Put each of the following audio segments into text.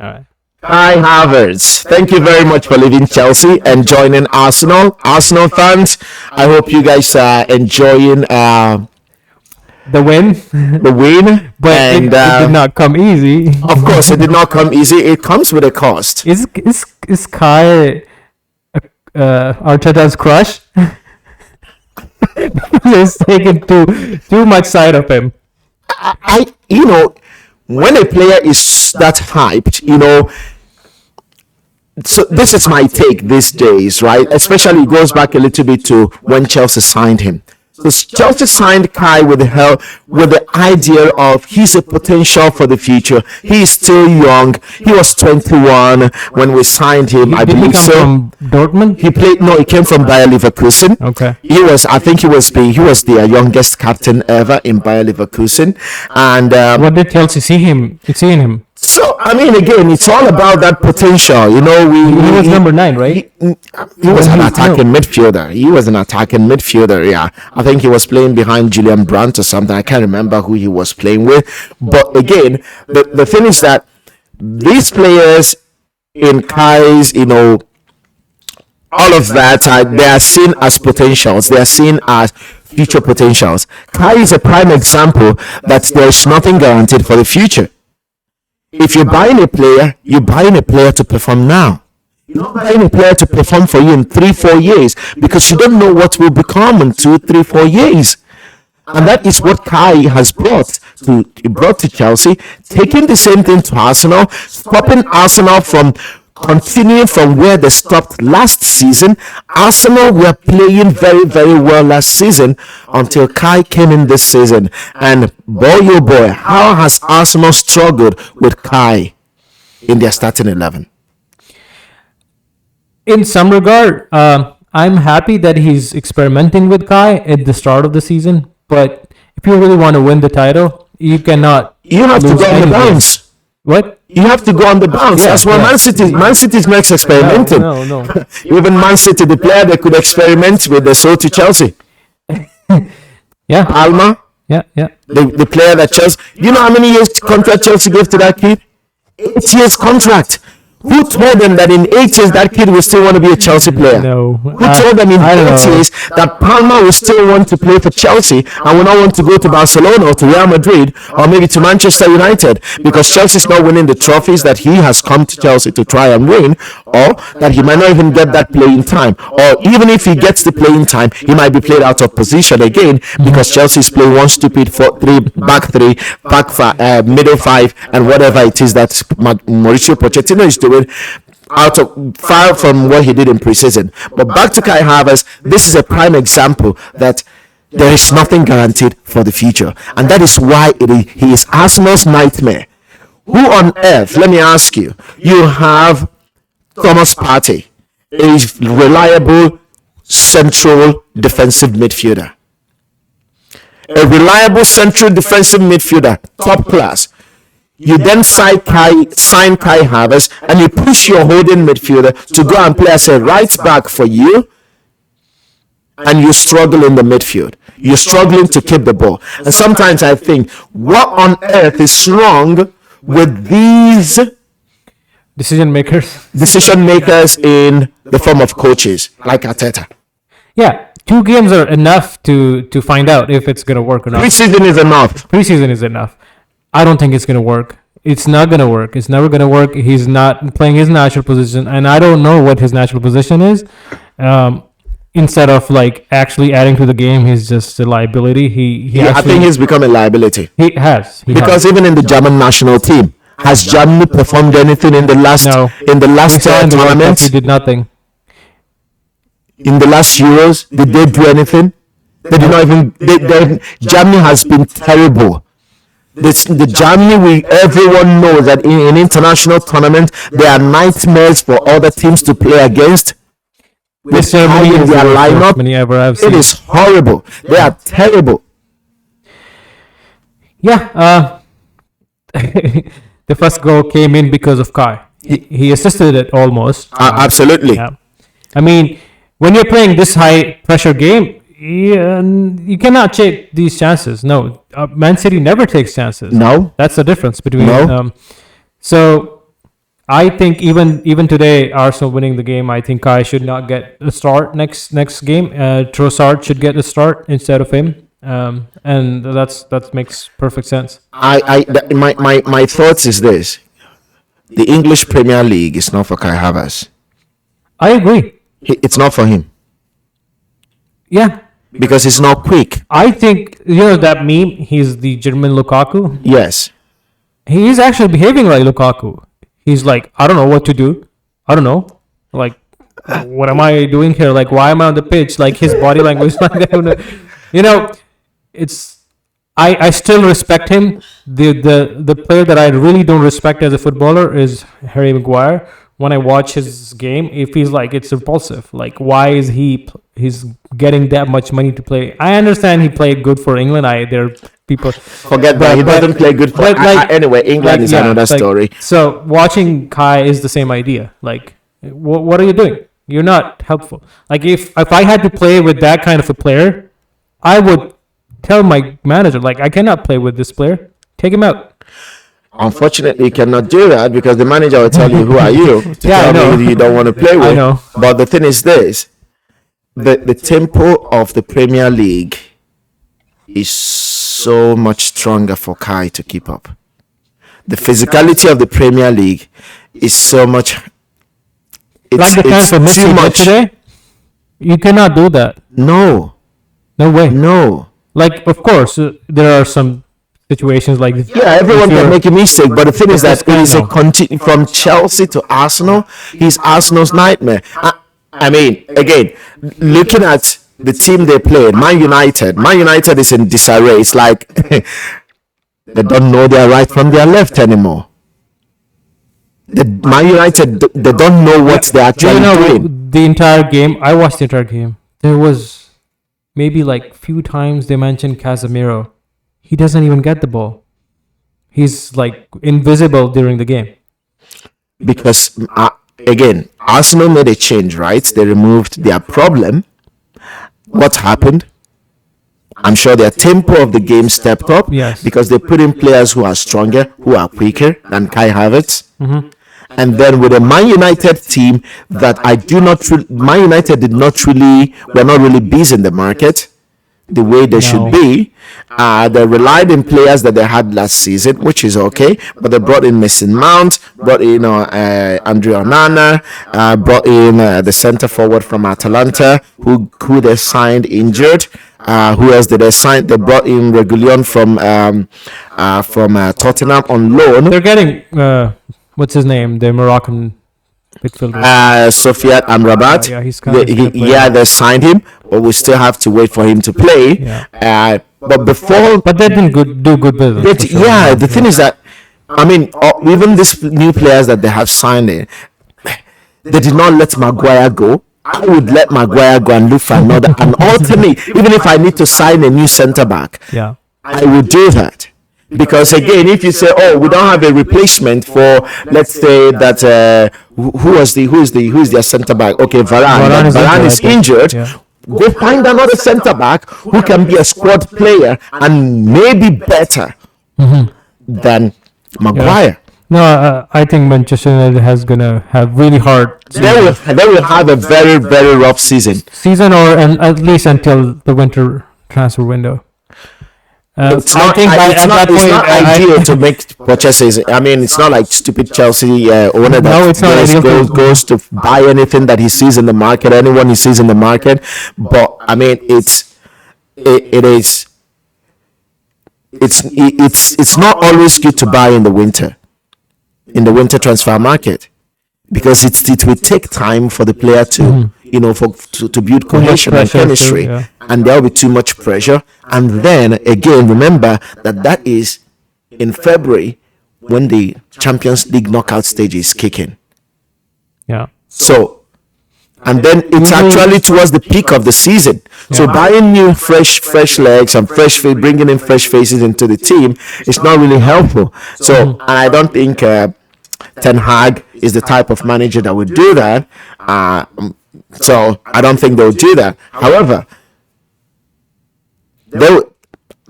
All right. Kai Havertz, thank you very much for leaving Chelsea and joining Arsenal. Arsenal fans, I hope you guys are enjoying The win, the win. but And it did not come easy. of course, it did not come easy. It comes with a cost. Is Kai Arteta's crush? He's taking too much side of him. When a player is that hyped, so this is my take these days, right? Especially it goes back a little bit to when Chelsea signed him. So Chelsea signed Kai with the idea of he's a potential for the future. He's still young. He was 21 when we signed him. I Did he believe come so. from Dortmund? He played. No, he came from Bayer Leverkusen. Okay. I think he was the youngest captain ever in Bayer Leverkusen, and What did Chelsea see in him? so I mean, again, it's all about that potential. He was number 9, right? He was an No. attacking midfielder. He was an attacking midfielder. Yeah, I think he was playing behind Julian Brandt or something. I can't remember who he was playing with. But again, the thing is that these players in Kai's, all of that, they are seen as potentials. They are seen as future potentials. Kai is a prime example that there is nothing guaranteed for the future. If you're buying a player, you're buying a player to perform now. You're not buying a player to perform for you in 3-4 years because you don't know what will become in 2-3-4 years. And that is what Kai has brought to Chelsea, taking the same thing to Arsenal, stopping Arsenal from continuing from where they stopped last season. Arsenal were playing very, very well last season until Kai came in this season. And boy, oh boy, how has Arsenal struggled with Kai in their starting 11? In some regard, I'm happy that he's experimenting with Kai at the start of the season. But if you really want to win the title, you cannot. You have to lose go on the any game. bounce. What? You have to go on the bounce. Yeah, That's why yeah. Man City's next experimenting. No. Even Man City, the player they could experiment with, they sold to Chelsea. Yeah, Alma, yeah. the player that Chelsea. You know how many years contract Chelsea gave to that kid? 8 years contract. Who told them that in 8 years that kid will still want to be a Chelsea player? No. Who told them in I don't 8 know. years that Palmer will still want to play for Chelsea and will not want to go to Barcelona or to Real Madrid or maybe to Manchester United because Chelsea is not winning the trophies that he has come to Chelsea to try and win, or that he might not even get that playing time, or even if he gets the playing time, he might be played out of position again because Chelsea is playing one stupid 4-3 back middle 5 and whatever it is that Mauricio Pochettino is doing, far from what he did in preseason. But back to Kai Havertz, this is a prime example that there is nothing guaranteed for the future, and that is why he is Arsenal's nightmare. Who on earth, let me ask you, you have Thomas Partey, a reliable central defensive midfielder, top class. You then sign Kai Havertz and you push your holding midfielder to go and play as a right back for you, and you struggle in the midfield. You're struggling to keep the ball. And sometimes I think, what on earth is wrong with these Decision makers. decision makers in the form of coaches like Arteta? Yeah, 2 games are enough to find out if it's gonna work or not. Preseason is enough. Preseason is enough. I don't think it's gonna work. It's not gonna work. It's never gonna work. He's not playing his natural position, and I don't know what his natural position is. Instead of like actually adding to the game, he's just a liability. I think he's become a liability. He has. Because even in the German national team, has Germany performed anything in the last No. in the last We saw in the World Cup, tournament? he did nothing. In the last Euros, did they do anything? They did not even. Germany has been terrible. The Germany, everyone knows that in international tournament, there are nightmares for other teams to play against. This Germany in is their the worst lineup, Germany ever I've seen. it is horrible. They are terrible. Yeah. The first goal came in because of Kai. He assisted it almost. Absolutely. Yeah. I mean, when you're playing this high pressure game, you cannot take these chances. No, Man City never takes chances. No. That's the difference between. No. So I think even today, Arsenal winning the game. I think Kai should not get a start next game. Trossard should get a start instead of him. And that makes perfect sense. My thoughts is this: the English Premier League is not for Kai Havertz. I agree. It's not for him Yeah, because he's not quick. I think that meme. He's the German Lukaku. Yes, He is actually behaving like Lukaku. He's like, I don't know what to do. I don't know. Like, what am I doing here? Like, why am I on the pitch? Like, his body language. It's. I still respect him. The player that I really don't respect as a footballer is Harry Maguire. When I watch his game, it feels like it's repulsive. Like, why is he's getting that much money to play? I understand he played good for England. There are people forget that he doesn't play good for. Anyway, England is another story. So watching Kai is the same idea. Like, what are you doing? You're not helpful. Like, if I had to play with that kind of a player, I would tell my manager, like, I cannot play with this player. Take him out. Unfortunately, you cannot do that because the manager will tell you, "Who are you to tell me who you don't want to play with?" I know. But the thing is this: the tempo of the Premier League is so much stronger for Kai to keep up. The physicality of the Premier League is so much. Like the It's time for too Messi much. today, you cannot do that. No, No way. no. Like, of course, there are some situations like this. Yeah, everyone If can you're- make a mistake, but the thing is that This guy it is a now. from Chelsea to Arsenal. He's Arsenal's nightmare. I mean, again, looking at the team they played, Man United is in disarray. It's like they don't know their right from their left anymore. The Man United, they don't know what they're Do you actually know doing. the entire game? I watched the entire game. There was maybe like few times they mentioned Casemiro. He doesn't even get the ball. He's like invisible during the game. Because again, Arsenal made a change, right? They removed their problem. What happened? I'm sure their tempo of the game stepped up. Yes. Because they put in players who are stronger, who are quicker than Kai Havertz. Mm-hmm. And then with a Man United team that Man United were not really busy in the market the way they should be. They relied on players that they had last season, which is okay. But they brought in Mason Mount, brought in Andre Onana, brought in the center forward from Atalanta, who they signed injured. Who else did they sign? They brought in Reguilon from Tottenham on loan. They're getting what's his name? The Moroccan midfielder. Sofiat Amrabat. Yeah, he's kinda gonna play. They signed him, but we still have to wait for him to play. Yeah. But before, But they didn't do good business. for sure. yeah, the thing is that, I mean, even these new players that they have signed in, they did not let Maguire go. I would let Maguire go and look for an alternate. Even if I need to sign a new centre back, Yeah. I would do that. Because again, if you say, "Oh, we don't have a replacement for," let's say that who is their centre back? Okay, Varane. Varane is injured. Yeah. Go find another centre back who can be a squad player and maybe better than Maguire. No, I think Manchester United has gonna have really hard They will have a very, very rough season. season, and at least until the winter transfer window. It's not ideal to make purchases. I mean, it's not like stupid Chelsea owner that it's not ideal goes to buy anything that he sees in the market, anyone he sees in the market. But I mean, it's not always good to buy in the winter transfer market, because it will take time for the player to to build cohesion and pressure too, chemistry, yeah. and there will be too much pressure. And then again, remember that is in February when the Champions League knockout stage is kicking. Yeah. So, and then it's actually towards the peak of the season. So buying new fresh legs and bringing in fresh faces into the team is not really helpful. So, and I don't think Ten Hag is the type of manager that would do that. So I don't think they'll do that. However,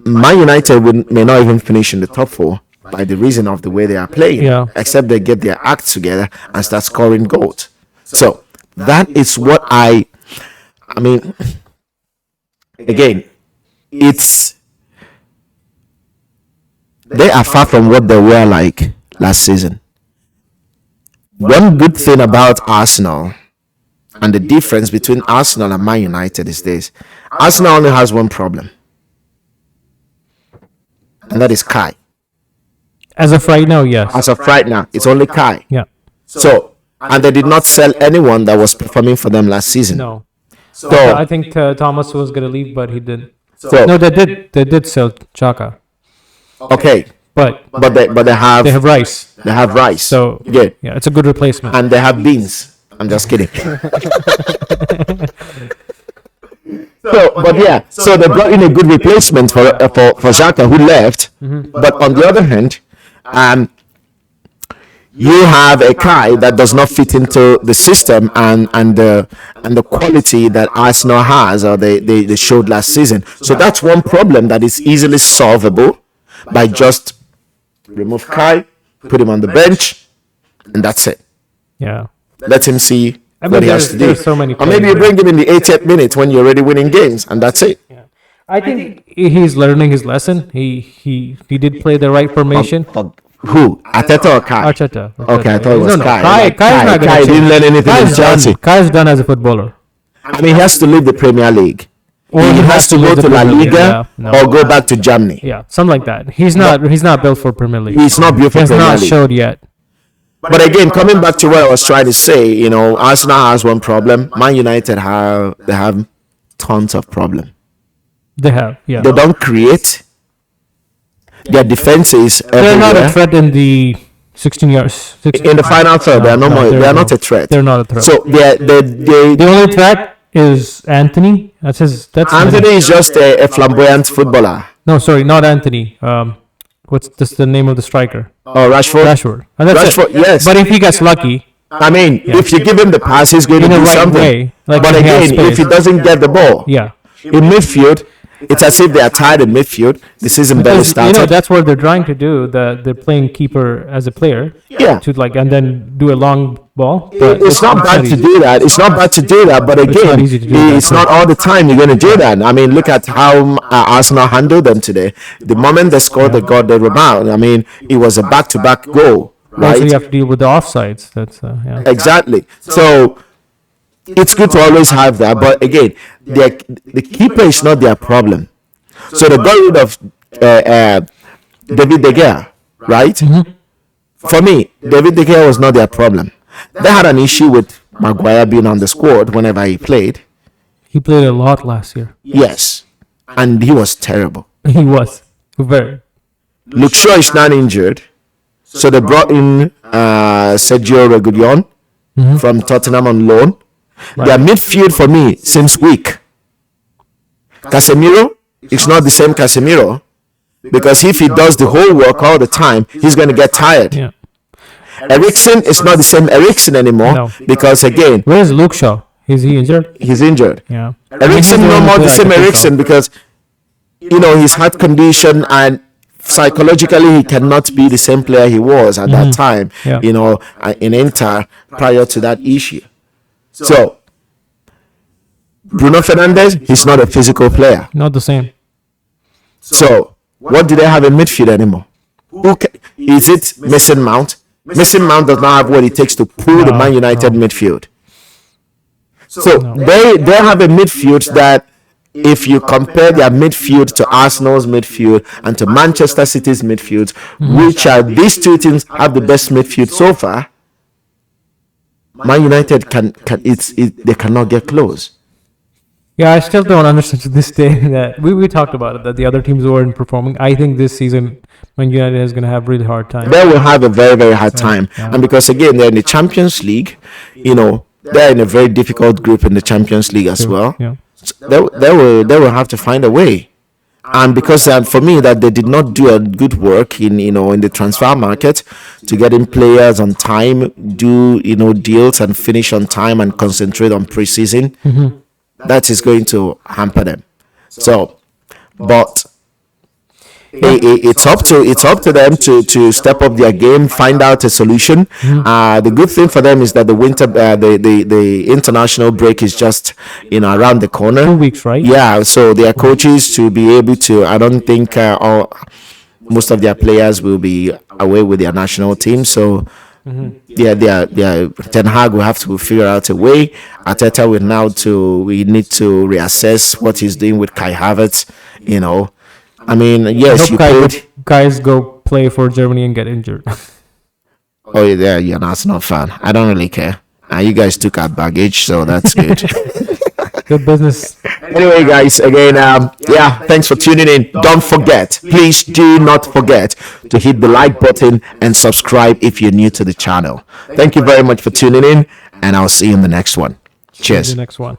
Man United may not even finish in the top four, by the reason of the way they are playing, Yeah. except they get their act together and start scoring goals. So that is what I mean. Again, they are far from what they were like last season. One good thing about Arsenal and the difference between Arsenal and Man United is this: Arsenal only has one problem, and that is Kai. As of right now, yes. As of right now, it's only Kai. Yeah. So, and they did not sell anyone that was performing for them last season. No. So, I think Thomas was gonna leave, but he didn't. so No, they did. They did sell Chaka, okay, but but they have they have Rice. Rice. So Good. yeah, it's a good replacement. And they have beans. I'm just kidding. So, but yeah, so they brought in a good replacement for Xhaka, who left. But on the other hand, you have a Kai that does not fit into the system and the quality that Arsenal has, or they showed last season. So that's one problem that is easily solvable by just remove Kai, put him on the bench, and that's it. Yeah. Let him see I mean, what he has to do. there's so many Or maybe you players. bring him in the 80th minute when you're already winning games, and that's it. I think he's learning his lesson. He did play the right formation. Who? Arteta or Kai? Arteta. Okay, I thought it was No, Kai. Kai, Like, Kai's not gonna Kai change. didn't learn anything in Kai's Chelsea. done. Kai's done as a footballer. I mean, he has to leave the Premier League. Or he has to go leave the to La Premier League. Liga Yeah, no. or go back to Germany. Yeah, something like that. He's not built for Premier League. He's not built for He has Premier not League. showed yet. But again, coming back to what I was trying to say, Arsenal has one problem. Man United have tons of problem. They have, yeah. They don't create. Their defense is They're not a everywhere. threat in the 16 yards. In the final third, they are no more. They are not a threat. They're not a threat. So The only threat is Anthony. That's Anthony is just a flamboyant footballer. No, sorry, not Anthony. What's the name of the striker? Or Rashford. Rashford. And that's Rashford, it. yes. But if he gets lucky, I mean, if you give him the pass, he's going to In the do right something. way, like But when he has again, if he space. doesn't get the ball, yeah. in midfield, it's as if they are tired in midfield. The season barely Because, started. that's what they're trying to do. They're playing keeper as a player. Yeah. To and then do a long ball. But It's not bad to easy. do that. It's not bad to do that. But not again, easy to do that, it's not all the time you're going to do that. I mean, look at how Arsenal handled them today. The moment they scored, they got the rebound. I mean, it was a back-to-back goal, Also, you right? have to deal with the offsides. That's yeah. Exactly. So it's good to always have that. But again, the keeper is not their problem. So they got rid of David De Gea, right? For me, David De Gea was not their problem. They had an issue with Maguire being on the squad whenever he played. He played a lot last year. Yes. And he was terrible. He was very. Luke Shaw is not injured. So they brought in Sergio Reguilon from Tottenham on loan. Their midfield for me seems weak. Casemiro is not the same Casemiro, because if he does the whole work all the time, he's going to get tired. Yeah. Eriksen is not the same Eriksen anymore, No. because again, Where's Luke Shaw? Is he injured? he's injured. Yeah. Eriksen no more the same Eriksen, because his heart condition, and psychologically he cannot be the same player he was at that time. Yeah. In Inter prior to that issue. So Bruno Fernandes, he's not a physical player. Not the same. So what do they have in midfield anymore? Is it Mason Mount? Mason Mount does not have what it takes to pull the No, Man United midfield. So they have a midfield that, if you compare their midfield to Arsenal's midfield and to Manchester City's midfield, which are these two teams have the best midfield so far, Man United they cannot get close. Yeah, I still don't understand to this day that we talked about it, that the other teams weren't performing. I think this season Man United is going to have really hard time. They will have a very, very hard time. And because again, they're in the Champions League, they're in a very difficult group in the Champions League as well. Yeah. So they will have to find a way. And because for me, that they did not do a good work in the transfer market to get in players on time, do deals and finish on time and concentrate on preseason, that is going to hamper them. So, but it's up to them to step up their game, find out a solution. The good thing for them is that the winter the international break is just around the corner. 2 weeks, right? Yeah, so their coaches to be able to, I don't think all most of their players will be away with their national team. So yeah, they Ten Hag will have to figure out a way. Arteta we need to reassess what he's doing with Kai Havertz. I mean, I yes, hope you could. guys go play for Germany and get injured. Oh yeah, you're an Arsenal fan. I don't really care. You guys took our baggage, so that's good. Good business. Anyway, guys, again, yeah, thanks for tuning in. Don't forget, please do not forget to hit the like button and subscribe if you're new to the channel. Thank you very much for tuning in, and I'll see you in the next one. See you in Cheers. the next one.